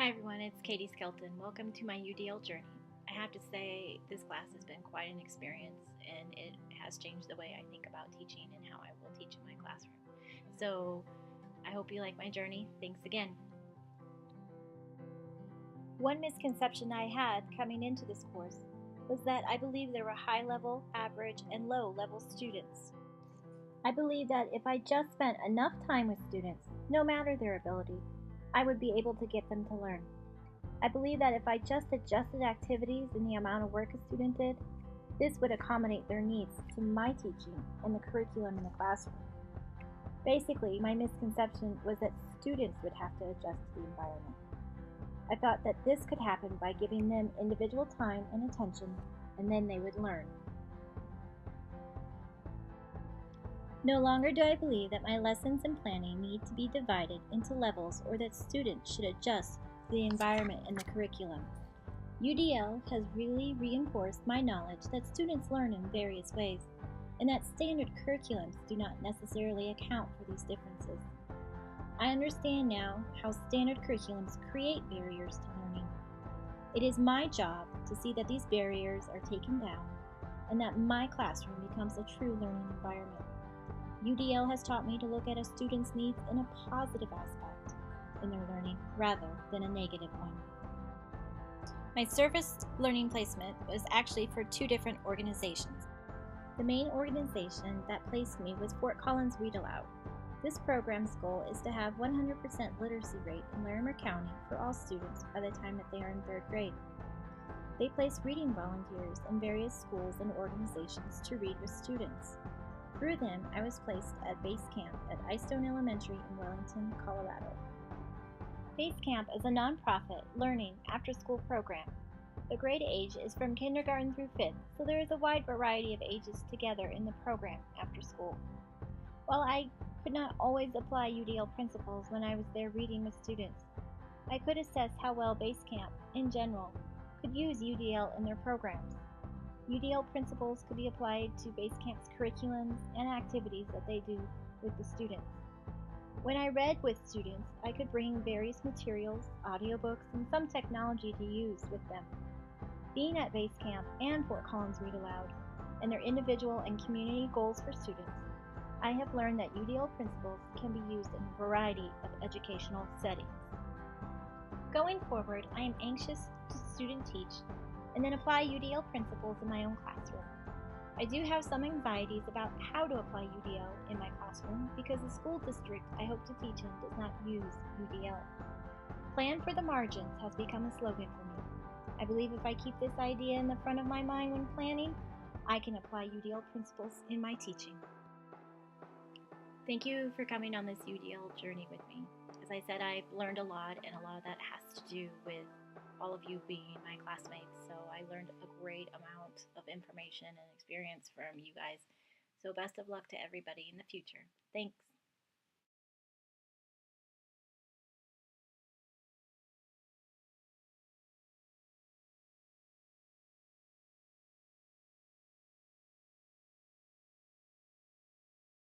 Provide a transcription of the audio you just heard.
Hi everyone, it's Katie Skelton. Welcome to my UDL Journey. I have to say, this class has been quite an experience and it has changed the way I think about teaching and how I will teach in my classroom. So I hope you like my journey. Thanks again. One misconception I had coming into this course was that I believed there were high-level, average, and low-level students. I believe that if I just spent enough time with students, no matter their ability, I would be able to get them to learn. I believe that if I just adjusted activities and the amount of work a student did, this would accommodate their needs to my teaching and the curriculum in the classroom. Basically, my misconception was that students would have to adjust to the environment. I thought that this could happen by giving them individual time and attention, and then they would learn. No longer do I believe that my lessons and planning need to be divided into levels or that students should adjust to the environment and the curriculum. UDL has really reinforced my knowledge that students learn in various ways, and that standard curriculums do not necessarily account for these differences. I understand now how standard curriculums create barriers to learning. It is my job to see that these barriers are taken down and that my classroom becomes a true learning environment. UDL has taught me to look at a student's needs in a positive aspect in their learning rather than a negative one. My service learning placement was actually for two different organizations. The main organization that placed me was Fort Collins Read Aloud. This program's goal is to have 100% literacy rate in Larimer County for all students by the time that they are in 3rd grade. They place reading volunteers in various schools and organizations to read with students. Through them, I was placed at Base Camp at Icestone Elementary in Wellington, Colorado. Base Camp is a nonprofit learning after-school program. The grade age is from kindergarten through 5th, so there is a wide variety of ages together in the program after school. While I could not always apply UDL principles when I was there reading with students, I could assess how well Base Camp, in general, could use UDL in their programs. UDL principles could be applied to Base Camp's curriculums and activities that they do with the students. When I read with students, I could bring various materials, audiobooks, and some technology to use with them. Being at Base Camp and Fort Collins Read Aloud, and their individual and community goals for students, I have learned that UDL principles can be used in a variety of educational settings. Going forward, I am anxious to student teach and then apply UDL principles in my own classroom. I do have some anxieties about how to apply UDL in my classroom because the school district I hope to teach in does not use UDL. Plan for the margins has become a slogan for me. I believe if I keep this idea in the front of my mind when planning, I can apply UDL principles in my teaching. Thank you for coming on this UDL journey with me. As I said, I've learned a lot, and a lot of that has to do with all of you being my classmates. So I learned a great amount of information and experience from you guys. So best of luck to everybody in the future. Thanks.